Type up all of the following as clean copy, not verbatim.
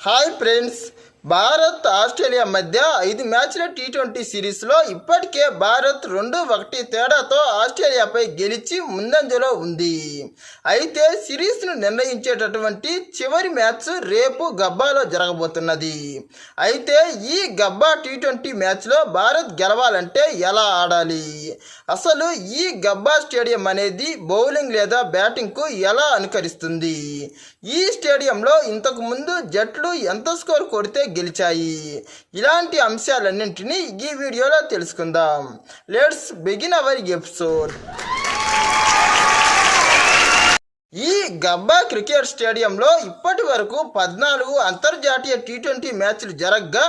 Hi friends, Bharat Australia మధ్య 5 మ్యాచ్ల T20 సిరీస్లో ఇప్పటికే భారత్ 2-1 తేడాతో ఆస్ట్రేలియాపై గెలిచి ముందంజలో ఉంది. అయితే సిరీస్ను నిర్ణయించేటటువంటి చివరి మ్యాచ్ రేపు గబ్బాలో జరగబోతున్నది. అయితే ఈ గబ్బా టీ20 మ్యాచ్లో భారత్ గెలవాలంటే ఎలా ఆడాలి, అసలు ఈ గబ్బా స్టేడియం అనేది బౌలింగ్ లేదా బ్యాటింగ్కు ఎలా అనుకరిస్తుంది, ఈ స్టేడియంలో ఇంతకు ముందు జట్లు ఎంత స్కోర్ కొడితే గెలిచాయి, ఇలాంటి అంశాలన్నింటినీ ఈ వీడియోలో తెలుసుకుందాం. Let's begin our episode. ఈ గబ్బా క్రికెట్ స్టేడియంలో ఇప్పటి వరకు 14 అంతర్జాతీయ టీ20 మ్యాచ్లు జరగగా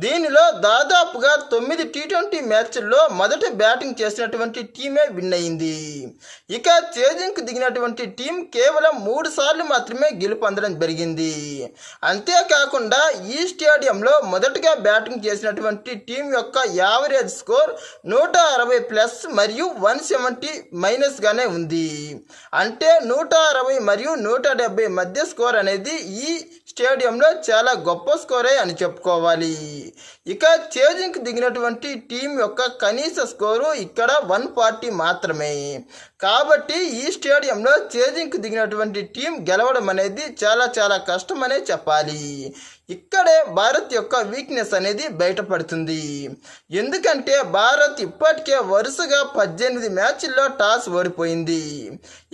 దీనిలో దాదాపుగా 9 టీ20 మ్యాచ్ల్లో మొదట బ్యాటింగ్ చేసినటువంటి టీమే విన్ అయింది. ఇక చేజింగ్కు దిగినటువంటి టీం కేవలం 3 సార్లు మాత్రమే గెలుపొందడం జరిగింది. అంతేకాకుండా ఈ స్టేడియంలో మొదటగా బ్యాటింగ్ చేసినటువంటి టీం యొక్క యావరేజ్ స్కోర్ 160+ మరియు 170- గానే ఉంది. అంటే 160 మరియు 170 మధ్య స్కోర్ అనేది ఈ స్టేడియంలో చాలా గొప్ప స్కోరే అని చెప్పుకోవాలి. ఇక చేజింగ్కి దిగినటువంటి టీం యొక్క కనీస స్కోరు ఇక్కడ 140 మాత్రమే. కాబట్టి ఈ స్టేడియంలో చేజింగ్కి దిగినటువంటి టీం గెలవడం అనేది చాలా కష్టమనే చెప్పాలి. ఇక్కడే భారత్ యొక్క వీక్నెస్ అనేది బయటపడుతుంది. ఎందుకంటే భారత్ ఇప్పటికే వరుసగా 18 మ్యాచ్ల్లో టాస్ ఓడిపోయింది.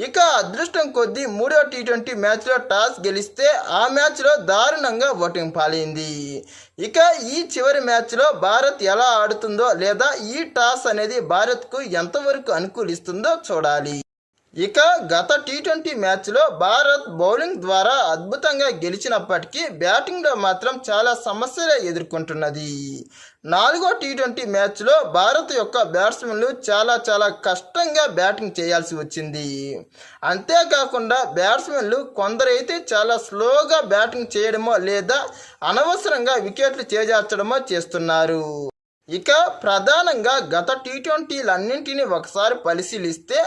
ఇక అదృష్టం కొద్దీ 3వ టీ20 మ్యాచ్లో టాస్ గెలిస్తే ఆ మ్యాచ్లో దారుణంగా ఓటింగ్ పాలైంది. ఇక ఈ చివరి మ్యాచ్లో భారత్ ఎలా ఆడుతుందో లేదా ఈ టాస్ అనేది భారత్కు ఎంతవరకు అనుకూలిస్తుందో చూడాలి. ఇక గత టీ20 మ్యాచ్లో భారత్ బౌలింగ్ ద్వారా అద్భుతంగా గెలిచినప్పటికీ బ్యాటింగ్లో మాత్రం చాలా సమస్యలే ఎదుర్కొంటున్నది. 4వ టీ20 మ్యాచ్లో భారత్ యొక్క బ్యాట్స్మెన్లు చాలా కష్టంగా బ్యాటింగ్ చేయాల్సి వచ్చింది. అంతేకాకుండా బ్యాట్స్మెన్లు కొందరైతే చాలా స్లోగా బ్యాటింగ్ చేయడమో లేదా అనవసరంగా వికెట్లు చేజార్చడమో చేస్తున్నారు. ఇక ప్రధానంగా గత టీ20లన్నింటినీ ఒకసారి పరిశీలిస్తే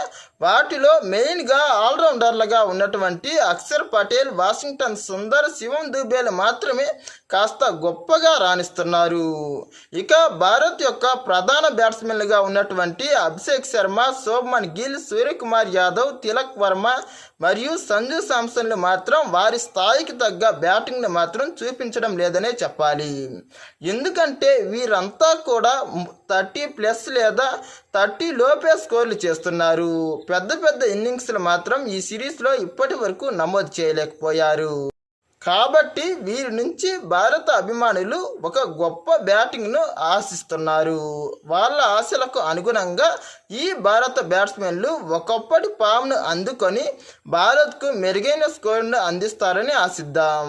వాటిలో మెయిన్గా ఆల్రౌండర్లుగా ఉన్నటువంటి అక్షర్ పటేల్, వాషింగ్టన్ సుందర్, శివం దుబేలు మాత్రమే కాస్త గొప్పగా రాణిస్తున్నారు. ఇక భారత్ యొక్క ప్రధాన బ్యాట్స్మెన్లుగా ఉన్నటువంటి అభిషేక్ శర్మ, శోభ్మన్ గిల్, సూర్యకుమార్ యాదవ్, తిలక్ వర్మ మరియు సంజు శాంసన్లు మాత్రం వారి స్థాయికి తగ్గ బ్యాటింగ్ని మాత్రం చూపించడం లేదనే చెప్పాలి. ఎందుకంటే వీరంతా కూడా 30+ లేదా 30 లోపే స్కోర్లు చేస్తున్నారు. పెద్ద ఇన్నింగ్స్లు మాత్రం ఈ సిరీస్లో ఇప్పటి వరకు నమోదు చేయలేకపోయారు. కాబట్టి వీరి నుంచి భారత అభిమానులు ఒక గొప్ప బ్యాటింగ్ను ఆశిస్తున్నారు. వాళ్ళ ఆశలకు అనుగుణంగా ఈ భారత బ్యాట్స్మెన్లు ఒకప్పటి ఫామ్ను అందుకొని భారత్కు మెరుగైన స్కోర్ను అందిస్తారని ఆశిద్దాం.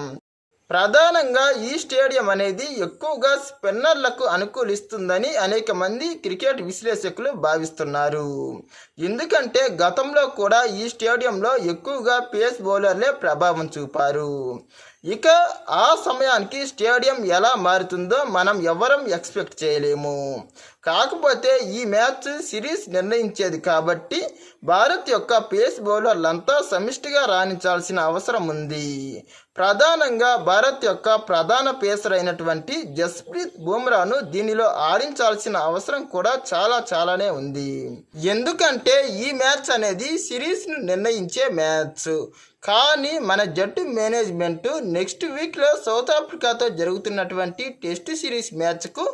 ప్రధానంగా ఈ స్టేడియం అనేది ఎక్కువగా స్పిన్నర్లకు అనుకూలిస్తుందని అనేక మంది క్రికెట్ విశ్లేషకులు భావిస్తున్నారు. ఎందుకంటే గతంలో కూడా ఈ స్టేడియంలో ఎక్కువగా పేస్ బౌలర్లే ప్రభావం చూపారు. ఇక ఆ సమయానికి స్టేడియం ఎలా మారుతుందో మనం ఎవరం ఎక్స్పెక్ట్ చేయలేము. కాకపోతే ఈ మ్యాచ్ సిరీస్ నిర్ణయించేది కాబట్టి భారత్ యొక్క పేస్ బౌలర్లంతా సమిష్టిగా రాణించాల్సిన అవసరం ఉంది. ప్రధానంగా భారత్ యొక్క ప్రధాన పేసర్ అయినటువంటి జస్ప్రీత్ బుమ్రాను దీనిలో ఆడించాల్సిన అవసరం కూడా చాలానే ఉంది. ఎందుకంటే ఈ మ్యాచ్ అనేది సిరీస్ను నిర్ణయించే మ్యాచ్. కానీ మన జట్టు మేనేజ్మెంటు నెక్స్ట్ వీక్లో సౌత్ ఆఫ్రికాతో జరుగుతున్నటువంటి టెస్ట్ సిరీస్ మ్యాచ్కు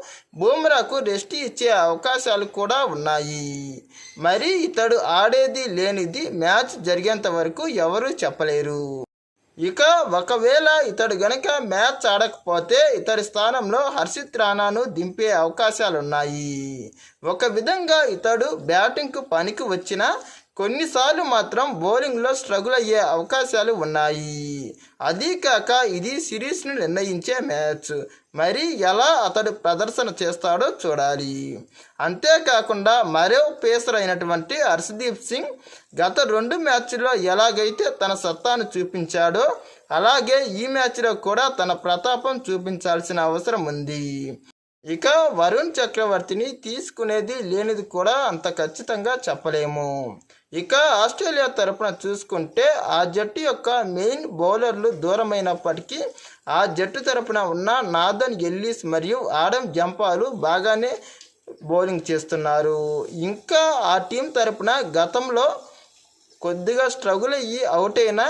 బుమ్రాకు రెస్ట్ ఇచ్చే అవకాశాలు కూడా ఉన్నాయి. మరి ఇతడు ఆడేది లేనిది మ్యాచ్ జరిగేంత వరకు ఎవరూ చెప్పలేరు. ఇక ఒకవేళ ఇతడు గనక మ్యాచ్ ఆడకపోతే ఇతడి స్థానంలో హర్షిత్ రాణాను దింపే అవకాశాలున్నాయి. ఒక విధంగా ఇతడు బ్యాటింగ్కు పనికి వచ్చినా కొన్నిసార్లు మాత్రం బౌలింగ్లో స్ట్రగుల్ అయ్యే అవకాశాలు ఉన్నాయి. అదీ కాక ఇది సిరీస్ను నిర్ణయించే మ్యాచ్. మరి ఎలా అతడు ప్రదర్శన చేస్తాడో చూడాలి. అంతేకాకుండా మరో పేసర్ అయినటువంటి హర్షదీప్ సింగ్ గత 2 మ్యాచ్ల్లో ఎలాగైతే తన సత్తాను చూపించాడో అలాగే ఈ మ్యాచ్లో కూడా తన ప్రతాపం చూపించాల్సిన అవసరం ఉంది. ఇక వరుణ్ చక్రవర్తిని తీసుకునేది లేనిది కూడా అంత ఖచ్చితంగా చెప్పలేము. ఇక ఆస్ట్రేలియా తరపున చూసుకుంటే ఆ జట్టు యొక్క మెయిన్ బౌలర్లు దూరమైనప్పటికీ ఆ జట్టు తరపున ఉన్న నాథన్ ఎల్లిస్ మరియు ఆడమ్ జంపాలు బాగానే బౌలింగ్ చేస్తున్నారు. ఇంకా ఆ టీం తరపున గతంలో కొద్దిగా స్ట్రగుల్ అయ్యి అవుట్ అయిన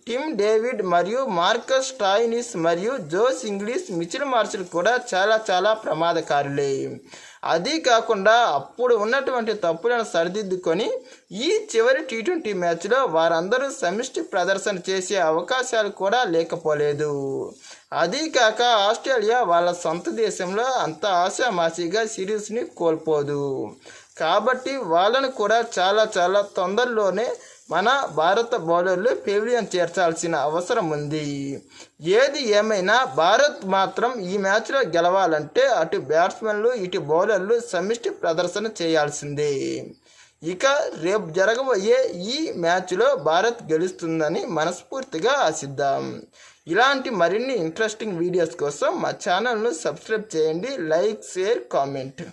టిమ్ డేవిడ్ మరియు మార్కస్ స్టాయినిస్ మరియు జోస్ ఇంగ్లీష్, మిచెల్ మార్షల్ కూడా చాలా ప్రమాదకారులే. అది కాకుండా అప్పుడు ఉన్నటువంటి తప్పులను సరిదిద్దుకొని ఈ చివరి టీ20 మ్యాచ్లో వారందరూ సమిష్టి ప్రదర్శన చేసే అవకాశాలు కూడా లేకపోలేదు. అదీ కాక ఆస్ట్రేలియా వాళ్ళ సొంత దేశంలో అంత ఆశామాషిగా సిరీస్ని కోల్పోదు. కాబట్టి వాళ్ళను కూడా చాలా తొందరలోనే మన భారత బౌలర్లు పెవిలియన్ చేర్చాల్సిన అవసరం ఉంది. ఏది ఏమైనా భారత్ మాత్రం ఈ మ్యాచ్లో గెలవాలంటే అటు బ్యాట్స్మెన్లు ఇటు బౌలర్లు సమిష్టి ప్రదర్శన చేయాల్సిందే. ఇక రేపు జరగబోయే ఈ మ్యాచ్లో భారత్ గెలుస్తుందని మనస్ఫూర్తిగా ఆశిద్దాం. ఇలాంటి మరిన్ని ఇంట్రెస్టింగ్ వీడియోస్ కోసం మా ఛానల్ను సబ్స్క్రైబ్ చేయండి. Like, share, comment.